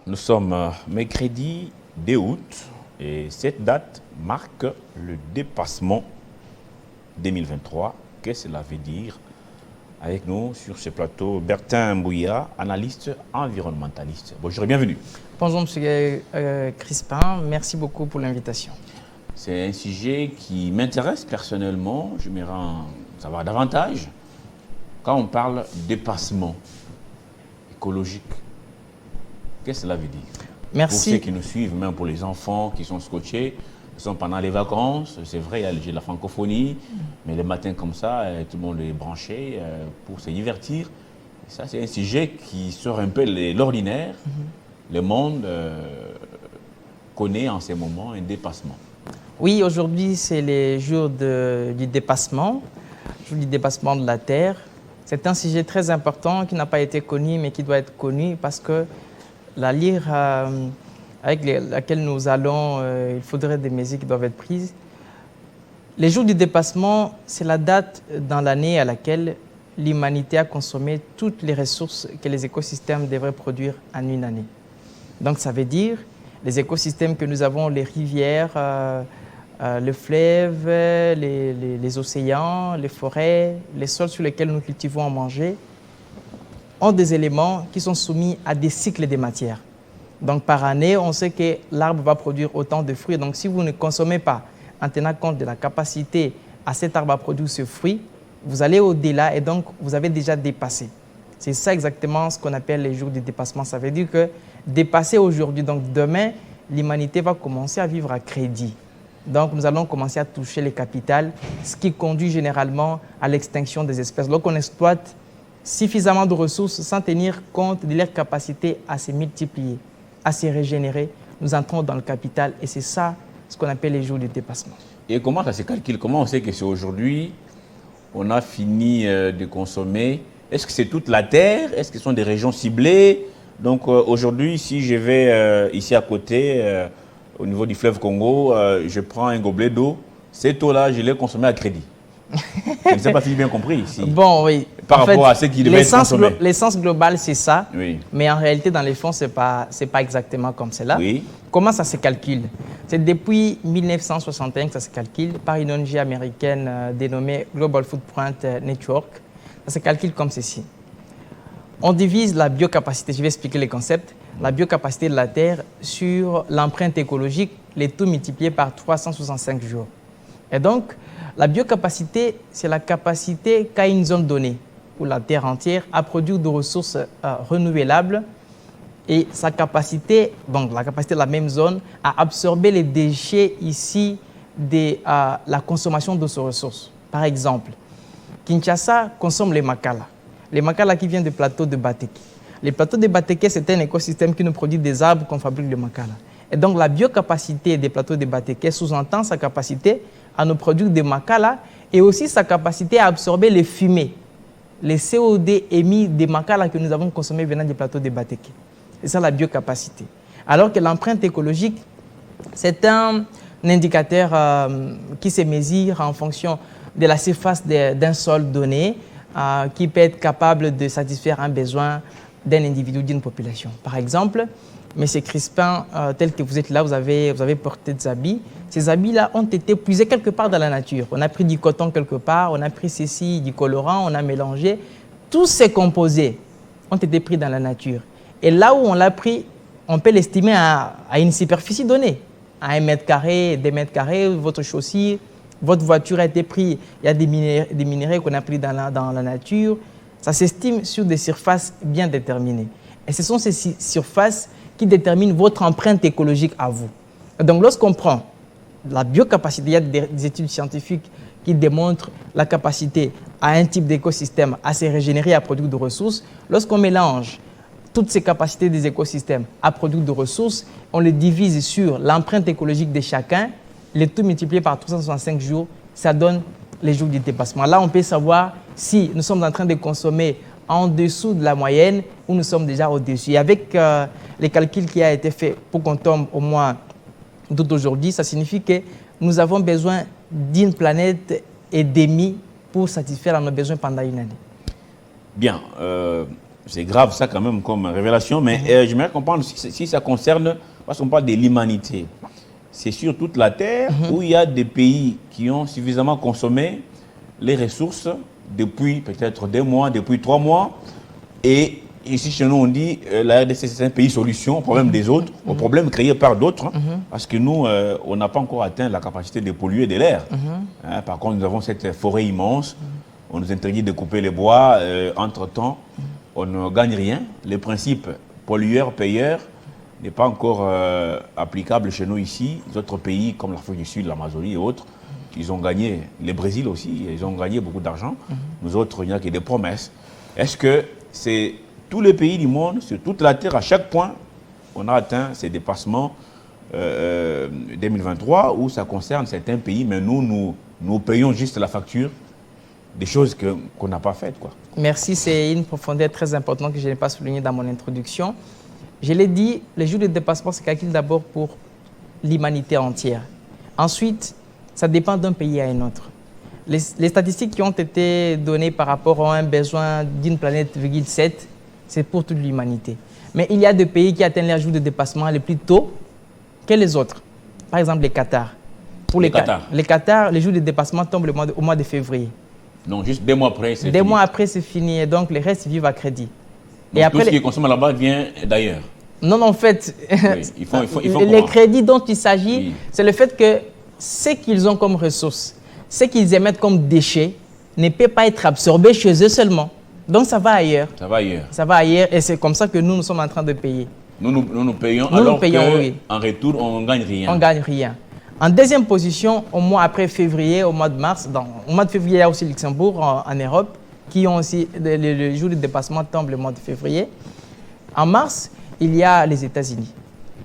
Nous sommes mercredi 2 août et cette date marque le dépassement 2023. Qu'est-ce que cela veut dire? Avec nous sur ce plateau, Bertin Mbouya, analyste environnementaliste. Bonjour et bienvenue. Bonjour M. Crispin, merci beaucoup pour l'invitation. C'est un sujet qui m'intéresse personnellement, j'aimerais en savoir davantage. Quand on parle dépassement écologique, qu'est-ce que cela veut dire? Merci. Pour ceux qui nous suivent, même pour les enfants qui sont scotchés, qui sont pendant les vacances, c'est vrai, il y a le jeu de la francophonie, mais le matin comme ça, tout le monde est branché pour se divertir. Et ça, c'est un sujet qui sort un peu l'ordinaire. Le monde connaît en ces moments un dépassement. Oui, aujourd'hui, c'est les jours du dépassement, jour du dépassement de la Terre. C'est un sujet très important qui n'a pas été connu, mais qui doit être connu parce que la lyre avec laquelle nous allons, il faudrait des mesures qui doivent être prises. Les jours du dépassement, c'est la date dans l'année à laquelle l'humanité a consommé toutes les ressources que les écosystèmes devraient produire en une année. Donc ça veut dire les écosystèmes que nous avons, les rivières, le fleuve, les océans, les forêts, les sols sur lesquels nous cultivons à manger, ont des éléments qui sont soumis à des cycles de matière. Donc par année, on sait que l'arbre va produire autant de fruits. Donc si vous ne consommez pas en tenant compte de la capacité à cet arbre à produire ce fruit, vous allez au-delà et donc vous avez déjà dépassé. C'est ça exactement ce qu'on appelle les jours de dépassement. Ça veut dire que dépasser aujourd'hui, donc demain, l'humanité va commencer à vivre à crédit. Donc nous allons commencer à toucher les capitales, ce qui conduit généralement à l'extinction des espèces. Donc on exploite suffisamment de ressources sans tenir compte de leur capacité à se multiplier, à se régénérer. Nous entrons dans le capital et c'est ça ce qu'on appelle les jours de dépassement. Et comment ça se calcule? Comment on sait que c'est aujourd'hui, on a fini de consommer? Est-ce que c'est toute la Terre? Est-ce que ce sont des régions ciblées? Donc aujourd'hui, si je vais ici à côté, au niveau du fleuve Congo, je prends un gobelet d'eau, cette eau-là, je l'ai consommée à crédit. Je ne sais pas si j'ai bien compris ici. Bon, oui. Par rapport à ce qui devait être consommé. L'essence globale, c'est ça. Oui. Mais en réalité, dans les fonds, ce n'est pas exactement comme cela. Oui. Comment ça se calcule? C'est depuis 1961 que ça se calcule par une ONG américaine dénommée Global Footprint Network. Ça se calcule comme ceci. On divise la biocapacité, je vais expliquer les concepts, la biocapacité de la Terre sur l'empreinte écologique, les tout multipliés par 365 jours. Et donc, la biocapacité, c'est la capacité qu'a une zone donnée, pour la Terre entière, à produire de ressources renouvelables et sa capacité, donc la capacité de la même zone, à absorber les déchets ici de la consommation de ces ressources. Par exemple, Kinshasa consomme les makala. Les makala qui viennent des plateaux de Bateke. Les plateaux de Bateke, c'est un écosystème qui nous produit des arbres qu'on fabrique de makala. Et donc, la biocapacité des plateaux de Bateke sous-entend sa capacité à nous produire des makala et aussi sa capacité à absorber les fumées, les CO2 émis des makala que nous avons consommés venant des plateaux de Bateke. C'est ça la biocapacité. Alors que l'empreinte écologique, c'est un indicateur qui se mesure en fonction de la surface d'un sol donné, qui peut être capable de satisfaire un besoin d'un individu, d'une population. Par exemple, M. Crispin, tel que vous êtes là, vous avez porté des habits. Ces habits-là ont été puisés quelque part dans la nature. On a pris du coton quelque part, on a pris ceci, du colorant, on a mélangé. Tous ces composés ont été pris dans la nature. Et là où on l'a pris, on peut l'estimer à une superficie donnée, à 1 mètre carré, 2 mètres carrés, votre chaussure, votre voiture a été prise, il y a des minéraux qu'on a pris dans la nature. Ça s'estime sur des surfaces bien déterminées. Et ce sont ces surfaces qui déterminent votre empreinte écologique à vous. Donc, lorsqu'on prend la biocapacité, il y a des études scientifiques qui démontrent la capacité à un type d'écosystème à se régénérer, à produire de ressources. Lorsqu'on mélange toutes ces capacités des écosystèmes à produire de ressources, on les divise sur l'empreinte écologique de chacun, le tout multiplié par 365 jours, ça donne les jours du dépassement. Là, on peut savoir si nous sommes en train de consommer en dessous de la moyenne ou nous sommes déjà au-dessus. Et avec les calculs qui ont été faits pour qu'on tombe au mois d'août aujourd'hui, ça signifie que nous avons besoin d'une planète et demie pour satisfaire à nos besoins pendant une année. Bien, c'est grave ça quand même comme révélation, mais j'aimerais comprendre si ça concerne, parce qu'on parle de l'humanité, c'est sur toute la Terre où il y a des pays qui ont suffisamment consommé les ressources depuis peut-être 2 mois, depuis 3 mois, et ici chez nous on dit la RDC c'est un pays solution au problème des autres, au problème créé par d'autres, parce que nous on n'a pas encore atteint la capacité de polluer de l'air. Par contre nous avons cette forêt immense, on nous interdit de couper les bois, entre-temps on ne gagne rien. Le principe pollueur-payeur n'est pas encore applicable chez nous ici. Les autres pays comme l'Afrique du Sud, l'Amazonie et autres, ils ont gagné, le Brésil aussi, ils ont gagné beaucoup d'argent. Nous autres, il n'y a que des promesses. Est-ce que c'est tous les pays du monde, sur toute la Terre, à chaque point, on a atteint ces dépassements 2023 où ça concerne certains pays, mais nous payons juste la facture des choses qu'on n'a pas faites, quoi. Merci, c'est une profondeur très importante que je n'ai pas soulignée dans mon introduction. Je l'ai dit, les jours de dépassement se calculent d'abord pour l'humanité entière. Ensuite, ça dépend d'un pays à un autre. Les statistiques qui ont été données par rapport à un besoin d'une planète, 7, c'est pour toute l'humanité. Mais il y a des pays qui atteignent les jours de dépassement les plus tôt que les autres. Par exemple, les Qatar. Pour les Qatar, les jours de dépassement tombent au mois de février. Non, juste 2 mois après, c'est fini. 2 mois après, c'est fini. Et donc, les restes vivent à crédit. Donc, et après, tout ce qui est consommé là-bas vient d'ailleurs. Non, en fait, oui, il faut les crédits dont il s'agit, oui, c'est le fait que ce qu'ils ont comme ressources, ce qu'ils émettent comme déchets, ne peut pas être absorbé chez eux seulement. Donc, ça va ailleurs. Ça va ailleurs. Ça va ailleurs et c'est comme ça que nous sommes en train de payer. Nous payons, alors qu'en oui, retour, on ne gagne rien. On ne gagne rien. En deuxième position, au mois après février, au mois de mars, au mois de février, il y a aussi Luxembourg en Europe, qui ont aussi, le jour de dépassement tombe le mois de février. En mars, il y a les États-Unis.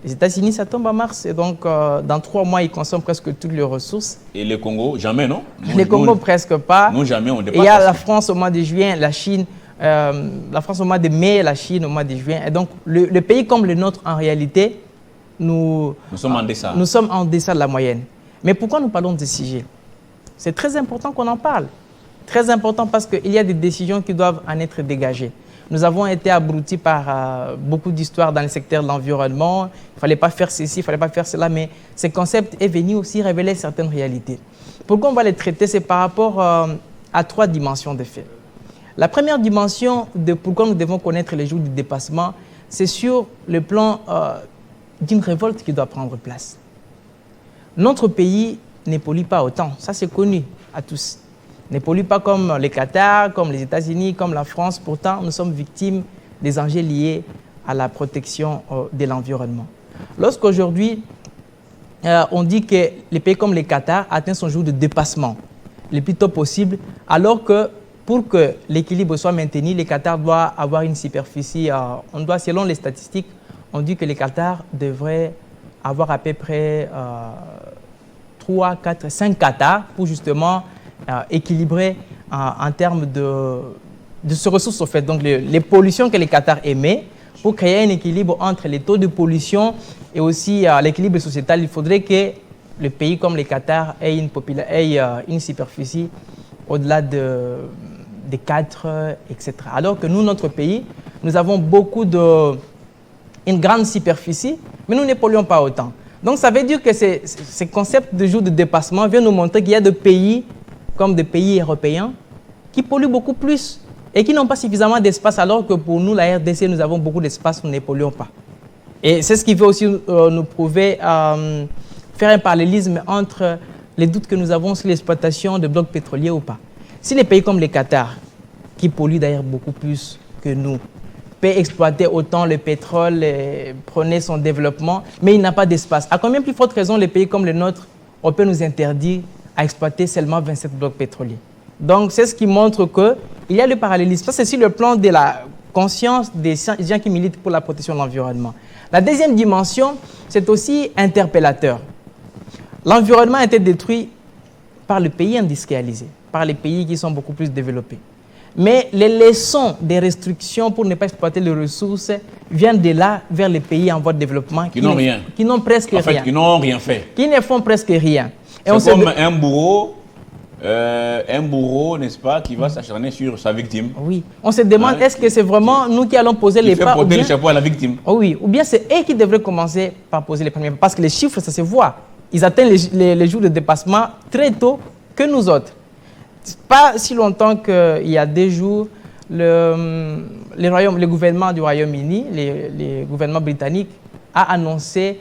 Les États-Unis, ça tombe en mars, et donc dans 3 mois, ils consomment presque toutes leurs ressources. Et le Congo, jamais, non? Le Congo, presque pas. Nous, jamais, on dépasse. Il y a la France au mois de juin, la Chine, la France au mois de mai, la Chine au mois de juin. Et donc, le pays comme le nôtre, en réalité, nous sommes en deçà. Nous sommes en deçà de la moyenne. Mais pourquoi nous parlons de ce sujet? C'est très important qu'on en parle. Très important parce qu'il y a des décisions qui doivent en être dégagées. Nous avons été abrutis par beaucoup d'histoires dans le secteur de l'environnement. Il ne fallait pas faire ceci, il ne fallait pas faire cela, mais ce concept est venu aussi révéler certaines réalités. Pourquoi on va les traiter? C'est par rapport à 3 dimensions de fait. La première dimension de pourquoi nous devons connaître les jours du dépassement, c'est sur le plan d'une révolte qui doit prendre place. Notre pays ne pollue pas autant, ça c'est connu à tous. Ne pollue pas comme le Qatar, comme les États-Unis, comme la France. Pourtant, nous sommes victimes des enjeux liés à la protection de l'environnement. Lorsqu'aujourd'hui, on dit que les pays comme le Qatar atteignent son jour de dépassement le plus tôt possible, alors que pour que l'équilibre soit maintenu, le Qatar doit avoir une superficie, selon les statistiques, on dit que le Qatar devrait avoir à peu près 3, 4, 5 Qatars pour justement équilibrer en termes de ces ressources, au fait. Donc, les pollutions que le Qatar émet, pour créer un équilibre entre les taux de pollution et aussi l'équilibre sociétal, il faudrait que le pays comme le Qatar ait une superficie au-delà de 4, etc. Alors que nous, notre pays, nous avons une grande superficie, mais nous ne polluons pas autant. Donc, ça veut dire que ce concept de jour de dépassement vient nous montrer qu'il y a des pays, comme des pays européens, qui polluent beaucoup plus et qui n'ont pas suffisamment d'espace, alors que pour nous, la RDC, nous avons beaucoup d'espace, nous ne polluons pas. Et c'est ce qui veut aussi nous prouver, faire un parallélisme entre les doutes que nous avons sur l'exploitation de blocs pétroliers ou pas. Si les pays comme le Qatar, qui polluent d'ailleurs beaucoup plus que nous, peut exploiter autant le pétrole, prôner son développement, mais il n'a pas d'espace. À combien plus forte raison les pays comme le nôtre, on peut nous interdire à exploiter seulement 27 blocs pétroliers? Donc c'est ce qui montre qu'il y a le parallélisme. Ça, c'est sur le plan de la conscience des gens qui militent pour la protection de l'environnement. La deuxième dimension, c'est aussi interpellateur. L'environnement a été détruit par le pays industrialisé, par les pays qui sont beaucoup plus développés. Mais les leçons des restrictions pour ne pas exploiter les ressources viennent de là vers les pays en voie de développement qui n'ont rien. Qui n'ont presque rien. En fait, qui n'ont rien fait. Qui ne font presque rien. C'est comme un bourreau, n'est-ce pas, qui va s'acharner sur sa victime. Oui. On se demande, est-ce que c'est vraiment nous qui allons poser les pas? Il fait porter le chapeau à la victime. Oh oui, ou bien c'est eux qui devraient commencer par poser les premiers pas. Parce que les chiffres, ça se voit. Ils atteignent les jours de dépassement très tôt que nous autres. Pas si longtemps qu'il y a 2 jours, le gouvernement du Royaume-Uni, le gouvernement britannique, a annoncé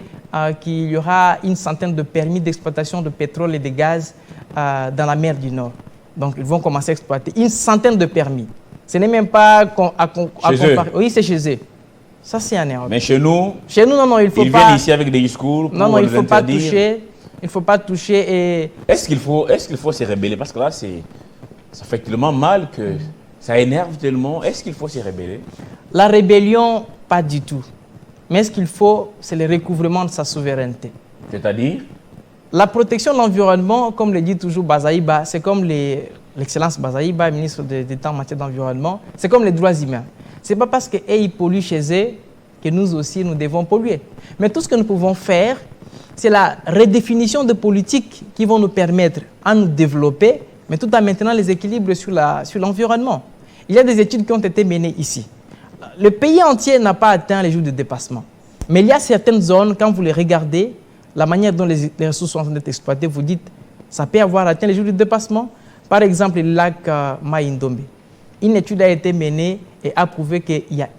qu'il y aura une centaine de permis d'exploitation de pétrole et de gaz dans la mer du Nord. Donc, ils vont commencer à exploiter une centaine de permis. Ce n'est même pas à comparer. Oui, c'est chez eux. Ça, c'est en Europe. Mais chez nous, non, il faut pas. Ils viennent ici avec des discours. Non, il ne faut pas toucher. Il ne faut pas toucher et... Est-ce qu'il faut se rebeller? Parce que là, ça fait tellement mal que ça énerve tellement. Est-ce qu'il faut se rebeller? La rébellion, pas du tout. Mais ce qu'il faut, c'est le recouvrement de sa souveraineté. C'est-à-dire? La protection de l'environnement, comme le dit toujours Bazaïba, c'est comme l'excellence Bazaïba, ministre d'État en matière d'environnement, c'est comme les droits humains. Ce n'est pas parce qu'ils polluent chez eux que nous aussi, nous devons polluer. Mais tout ce que nous pouvons faire, c'est la redéfinition de politiques qui vont nous permettre à nous développer, mais tout en maintenant les équilibres sur l'environnement. Il y a des études qui ont été menées ici. Le pays entier n'a pas atteint les jours de dépassement. Mais il y a certaines zones, quand vous les regardez, la manière dont les ressources sont en train d'être exploitées, vous dites, ça peut avoir atteint les jours de dépassement. Par exemple, le lac Mai-Ndombe. Une étude a été menée et a prouvé qu'il y a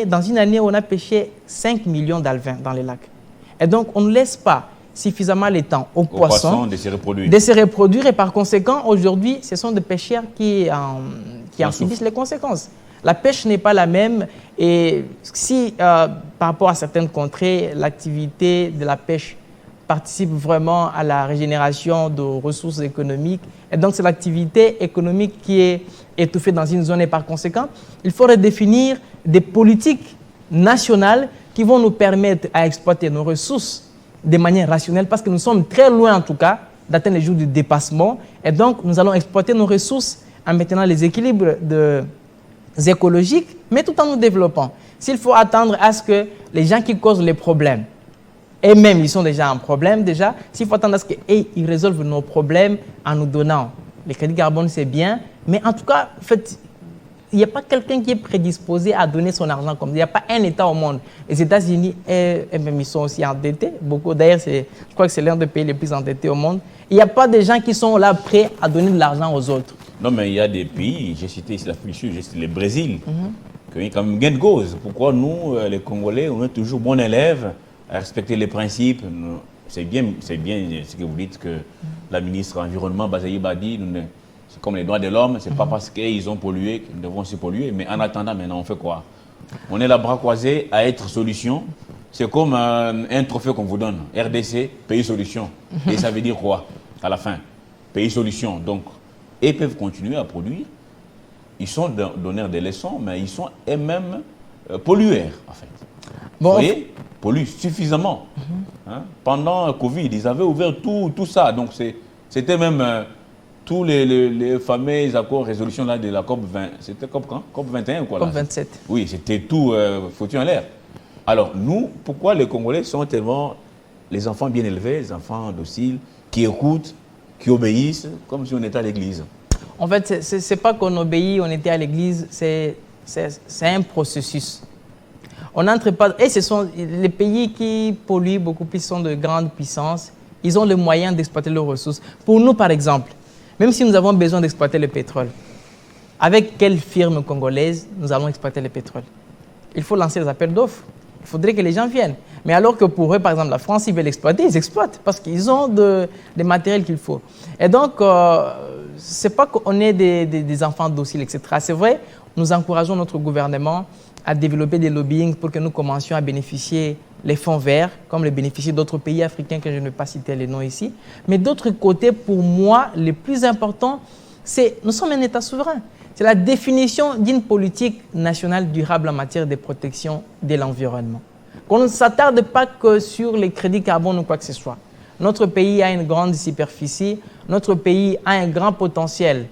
dans une année, on a pêché 5 millions d'alevins dans les lacs. Et donc, on ne laisse pas suffisamment le temps aux poissons de se reproduire. Et par conséquent, aujourd'hui, ce sont des pêcheurs qui en subissent les conséquences. La pêche n'est pas la même et si, par rapport à certaines contrées, l'activité de la pêche participe vraiment à la régénération de ressources économiques, et donc c'est l'activité économique qui est étouffée dans une zone et par conséquent, il faudrait définir des politiques nationales qui vont nous permettre à exploiter nos ressources de manière rationnelle parce que nous sommes très loin en tout cas d'atteindre les jours du dépassement et donc nous allons exploiter nos ressources en maintenant les équilibres écologiques mais tout en nous développant. S'il faut attendre à ce que les gens qui causent les problèmes et même ils sont déjà en problème déjà, s'il faut attendre à ce qu'ils résolvent nos problèmes en nous donnant les crédits carbone c'est bien mais en tout cas en fait, il n'y a pas quelqu'un qui est prédisposé à donner son argent comme ça. Il n'y a pas un État au monde. Les États-Unis, même ils sont aussi endettés. Beaucoup, d'ailleurs, je crois que c'est l'un des pays les plus endettés au monde. Il n'y a pas de gens qui sont là prêts à donner de l'argent aux autres. Non, mais il y a des pays, j'ai cité ici l'Afrique du Sud, j'ai cité le Brésil, qui ont quand même gain de cause. Pourquoi nous, les Congolais, on est toujours bons élèves à respecter les principes? C'est bien ce que vous dites que la ministre de l'Environnement, Bazaïba, dit. C'est comme les droits de l'homme, c'est pas parce qu'ils ont pollué qu'ils devront se polluer. Mais en attendant, maintenant, on fait quoi? On est là bras croisés à être solution. C'est comme un trophée qu'on vous donne. RDC, pays solution. Et ça veut dire quoi à la fin? Pays solution. Donc, ils peuvent continuer à produire. Ils sont donneurs de leçons, mais ils sont eux-mêmes pollueurs, en fait. Bon, vous voyez, polluent suffisamment. Hein? Pendant le Covid, ils avaient ouvert tout ça. Donc, c'était même... tous les fameux accords, résolutions là, de la COP 20, c'était COP quand? COP 21 ou quoi là? COP 27. Oui, c'était tout foutu en l'air. Alors nous, pourquoi les Congolais sont tellement les enfants bien élevés, les enfants dociles, qui écoutent, qui obéissent, comme si on était à l'église? En fait, ce n'est pas qu'on obéit, on était à l'église, c'est un processus. On n'entre pas... Et ce sont les pays qui polluent beaucoup plus, sont de grandes puissances, ils ont les moyens d'exploiter leurs ressources. Pour nous, par exemple, même si nous avons besoin d'exploiter le pétrole, avec quelle firme congolaise nous allons exploiter le pétrole? Il faut lancer des appels d'offres. Il faudrait que les gens viennent. Mais alors que pour eux, par exemple, la France, ils veulent exploiter, ils exploitent parce qu'ils ont des matériels qu'il faut. Et donc, ce n'est pas qu'on est des enfants dociles, etc. C'est vrai, nous encourageons notre gouvernement à développer des lobbying pour que nous commencions à bénéficier les fonds verts, comme les bénéficier d'autres pays africains que je ne vais pas citer les noms ici. Mais d'autre côté, pour moi, le plus important, c'est nous sommes un État souverain. C'est la définition d'une politique nationale durable en matière de protection de l'environnement. Qu'on ne s'attarde pas que sur les crédits carbone ou quoi que ce soit. Notre pays a une grande superficie, notre pays a un grand potentiel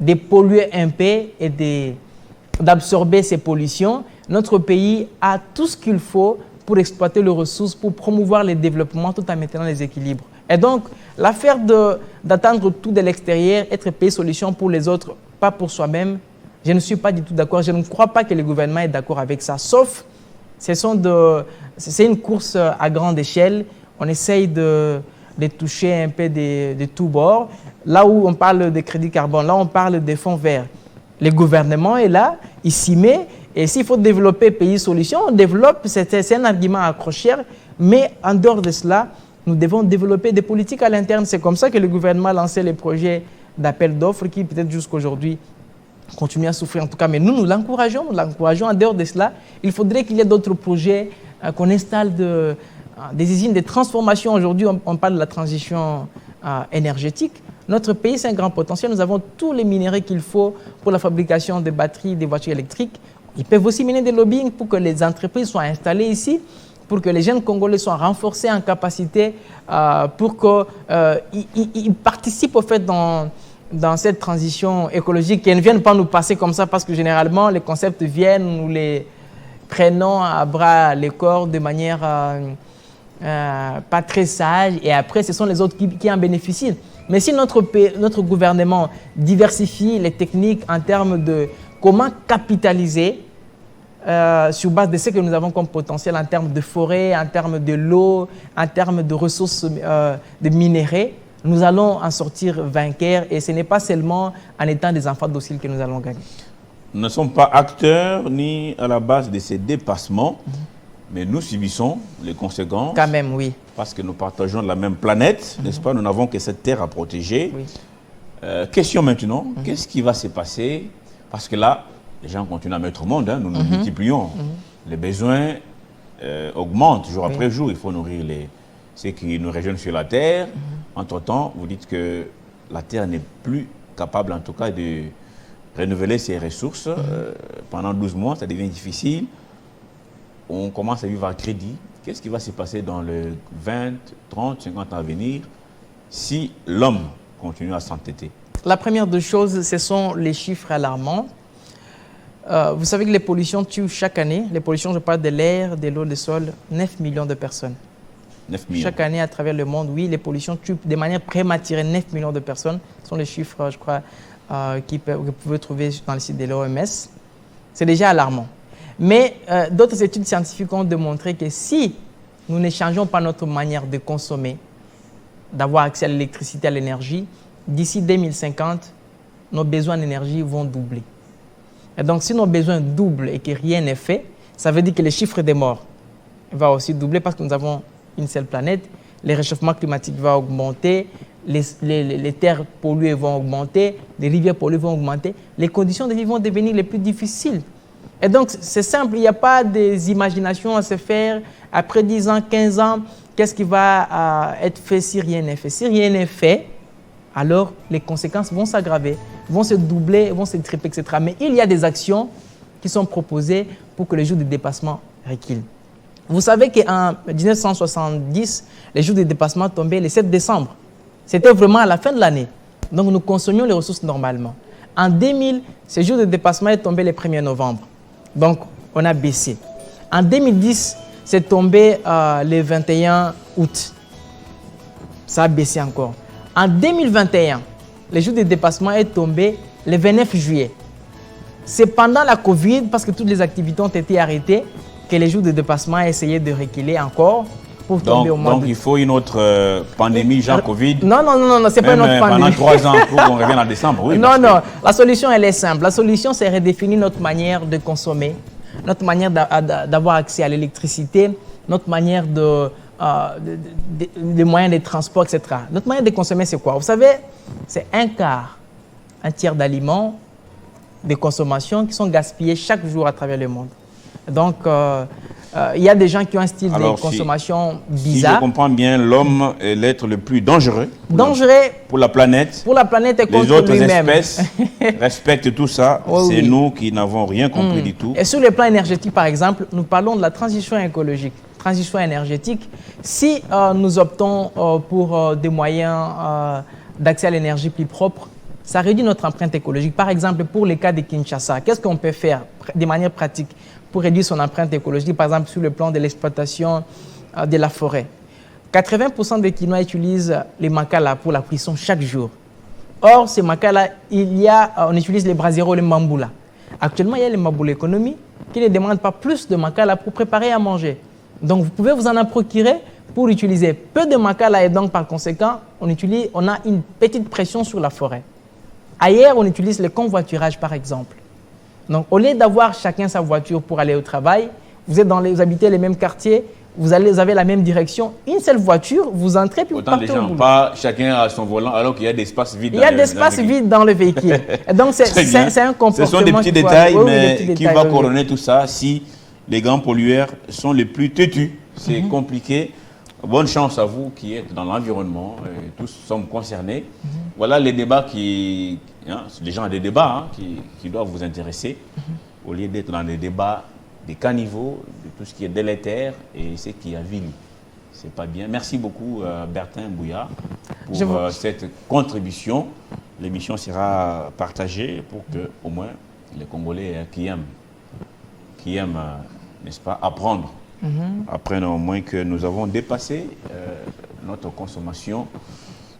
de polluer un peu et d'absorber ces pollutions. Notre pays a tout ce qu'il faut pour exploiter les ressources, pour promouvoir le développement tout en maintenant les équilibres. Et donc, l'affaire d'attendre tout de l'extérieur, être payé solution pour les autres, pas pour soi-même, je ne suis pas du tout d'accord. Je ne crois pas que le gouvernement est d'accord avec ça, sauf c'est une course à grande échelle. On essaye de toucher un peu de tous bords. Là où on parle de crédit carbone, là on parle des fonds verts. Le gouvernement est là, il s'y met. Et s'il faut développer pays solution, on développe, c'est un argument accrocheur. Mais en dehors de cela, nous devons développer des politiques à l'interne. C'est comme ça que le gouvernement a lancé les projets d'appel d'offres qui peut-être jusqu'aujourd'hui continuent à souffrir en tout cas. Mais nous l'encourageons, En dehors de cela, il faudrait qu'il y ait d'autres projets, qu'on installe des usines de transformation. Aujourd'hui, on parle de la transition énergétique. Notre pays, c'est un grand potentiel. Nous avons tous les minéraux qu'il faut pour la fabrication des batteries, des voitures électriques. Ils peuvent aussi mener des lobbying pour que les entreprises soient installées ici, pour que les jeunes Congolais soient renforcés en capacité, pour qu'ils participent au fait dans cette transition écologique, qu'ils ne viennent pas nous passer comme ça, parce que généralement, les concepts viennent, nous les prenons à bras les corps de manière pas très sage, et après, ce sont les autres qui en bénéficient. Mais si notre gouvernement diversifie les techniques en termes de comment capitaliser sur base de ce que nous avons comme potentiel en termes de forêt, en termes de l'eau, en termes de ressources de minéraux, nous allons en sortir vainqueurs, et ce n'est pas seulement en étant des enfants dociles que nous allons gagner. Nous ne sommes pas acteurs ni à la base de ces dépassements, mais nous subissons les conséquences. Quand même, oui. Parce que nous partageons la même planète, n'est-ce pas? Nous n'avons que cette terre à protéger. Oui. Question maintenant, qu'est-ce qui va se passer? Parce que là, les gens continuent à mettre au monde, nous nous multiplions. Les besoins augmentent jour après jour. Il faut nourrir ceux qui nous rejoignent sur la terre. Entre-temps, vous dites que la terre n'est plus capable, en tout cas, de renouveler ses ressources. Pendant 12 mois, ça devient difficile. On commence à vivre à crédit. Qu'est-ce qui va se passer dans les 20, 30, 50 ans à venir si l'homme continue à s'entêter? La première des choses, ce sont les chiffres alarmants. Vous savez que les pollutions tuent chaque année. Les pollutions, je parle de l'air, de l'eau, du sol, 9 millions de personnes. 9 millions. Chaque année à travers le monde, oui, les pollutions tuent de manière prématurée 9 millions de personnes. Ce sont les chiffres, je crois, que vous pouvez trouver dans le site de l'OMS. C'est déjà alarmant. Mais d'autres études scientifiques ont démontré que si nous ne changeons pas notre manière de consommer, d'avoir accès à l'électricité, à l'énergie, d'ici 2050, nos besoins d'énergie vont doubler. Et donc, si nos besoins doublent et que rien n'est fait, ça veut dire que les chiffres des morts vont aussi doubler parce que nous avons une seule planète. Les réchauffements climatiques vont augmenter, les terres polluées vont augmenter, les rivières polluées vont augmenter, les conditions de vie vont devenir les plus difficiles. Et donc, c'est simple, il n'y a pas des imaginations à se faire. Après 10 ans, 15 ans, qu'est-ce qui va être fait si rien n'est fait? Si rien n'est fait, alors les conséquences vont s'aggraver, vont se doubler, vont se tripler, etc. Mais il y a des actions qui sont proposées pour que les jours de dépassement reculent. Vous savez qu'en 1970, les jours de dépassement tombaient le 7 décembre. C'était vraiment à la fin de l'année. Donc nous consommions les ressources normalement. En 2000, ces jours de dépassement est tombé le 1er novembre. Donc on a baissé. En 2010, c'est tombé le 21 août. Ça a baissé encore. En 2021, le jour de dépassement est tombé le 29 juillet. C'est pendant la Covid, parce que toutes les activités ont été arrêtées, que les jours de dépassement a essayé de reculer encore pour tomber au mois Donc il faut une autre pandémie, genre Covid. Non, c'est pas une autre pandémie. Pendant 3 ans pour qu'on revienne en décembre, oui. Non, la solution elle est simple. La solution c'est redéfinir notre manière de consommer, notre manière d'avoir accès à l'électricité, notre manière les moyens de transport, etc. Notre manière de consommer, c'est quoi? Vous savez, c'est un tiers d'aliments, de consommation qui sont gaspillés chaque jour à travers le monde. Donc, il y a des gens qui ont un style de consommation bizarre. Si je comprends bien, l'homme est l'être le plus dangereux. Pour la planète. Pour la planète et contre les autres lui-même. espèces respectent tout ça. Oui, c'est nous qui n'avons rien compris du tout. Et sur le plan énergétique, par exemple, nous parlons de la transition écologique, transition énergétique. Si nous optons pour des moyens d'accès à l'énergie plus propre, ça réduit notre empreinte écologique. Par exemple, pour les cas de Kinshasa, qu'est-ce qu'on peut faire de manière pratique pour réduire son empreinte écologique, par exemple sur le plan de l'exploitation de la forêt? 80% des Kinois utilisent les makala pour la cuisson chaque jour. Or, ces makala, on utilise les braseros, les mamboula. Actuellement, il y a les mamboula économie qui ne demandent pas plus de makala pour préparer à manger. Donc, vous pouvez vous en procurer pour utiliser peu de makala et donc, par conséquent, on a une petite pression sur la forêt. Ailleurs, on utilise le convoiturage, par exemple. Donc, au lieu d'avoir chacun sa voiture pour aller au travail, vous habitez les mêmes quartiers, vous avez la même direction, une seule voiture, vous entrez puis vous partez au boulot. Pas chacun a son volant alors qu'il y a des espaces vides. Il y a des espaces vides dans le véhicule. Et donc, c'est un comportement. Ce sont des petits détails, mais qui va coordonner tout ça si les grands pollueurs sont les plus têtus? C'est compliqué. Bonne chance à vous qui êtes dans l'environnement, tous sommes concernés. Voilà les débats les gens ont des débats qui doivent vous intéresser, au lieu d'être dans des débats des caniveaux, de tout ce qui est délétère et ce qui avile. C'est pas bien. Merci beaucoup Bertin Bouya pour cette contribution. L'émission sera partagée pour que au moins les Congolais qui aiment, n'est-ce pas, apprendre. Apprennent au moins que nous avons dépassé notre consommation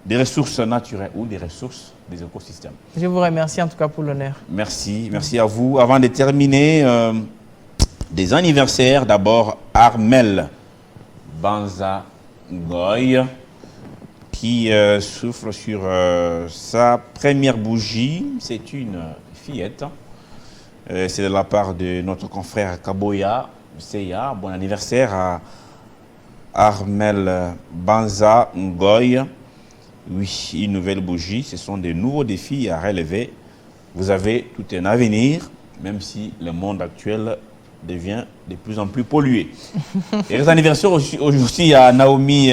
des ressources naturelles ou des ressources des écosystèmes. Je vous remercie en tout cas pour l'honneur. Merci à vous. Avant de terminer, des anniversaires. D'abord, Armel Banza Ngoy qui souffle sur sa première bougie. C'est une fillette. C'est de la part de notre confrère Kaboya Seya. Bon anniversaire à Armel Banza Ngoy. Oui, une nouvelle bougie. Ce sont des nouveaux défis à relever. Vous avez tout un avenir, même si le monde actuel devient de plus en plus pollué. Et les anniversaires aussi à Naomi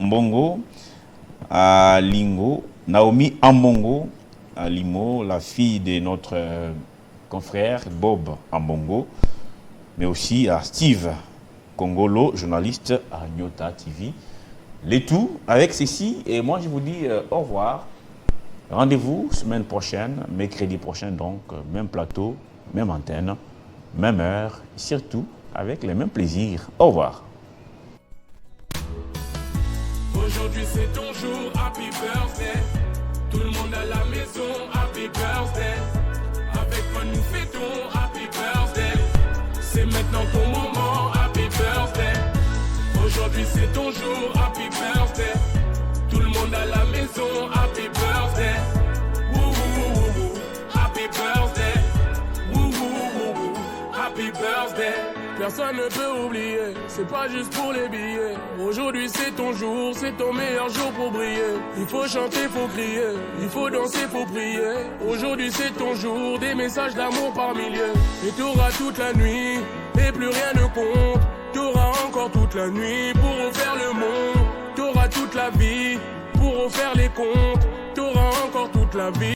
Mbongo, à Lingo, Naomi Ambongo, à Limo, la fille de notre confrère Bob Ambongo, mais aussi à Steve Kongolo, journaliste à Nyota TV. Les tout avec ceci, et moi je vous dis au revoir. Rendez-vous semaine prochaine, mercredi prochain donc, même plateau, même antenne, même heure, surtout avec les mêmes plaisirs. Au revoir. Aujourd'hui c'est ton jour, happy birthday. Tout le monde à la maison, happy birthday. Avec moi nous fêtons, happy birthday. C'est maintenant ton moment, happy birthday. Aujourd'hui c'est ton jour, happy birthday. Tout le monde à la maison, happy birthday. Happy birthday. Happy birthday. Personne ne peut oublier, c'est pas juste pour les billets. Aujourd'hui c'est ton jour, c'est ton meilleur jour pour briller. Il faut chanter, faut crier, il faut danser, faut prier. Aujourd'hui c'est ton jour, des messages d'amour par milliers. Et t'auras toute la nuit, et plus rien ne compte. T'auras encore toute la nuit pour refaire le monde. T'auras toute la vie pour refaire les comptes. T'auras encore toute la vie.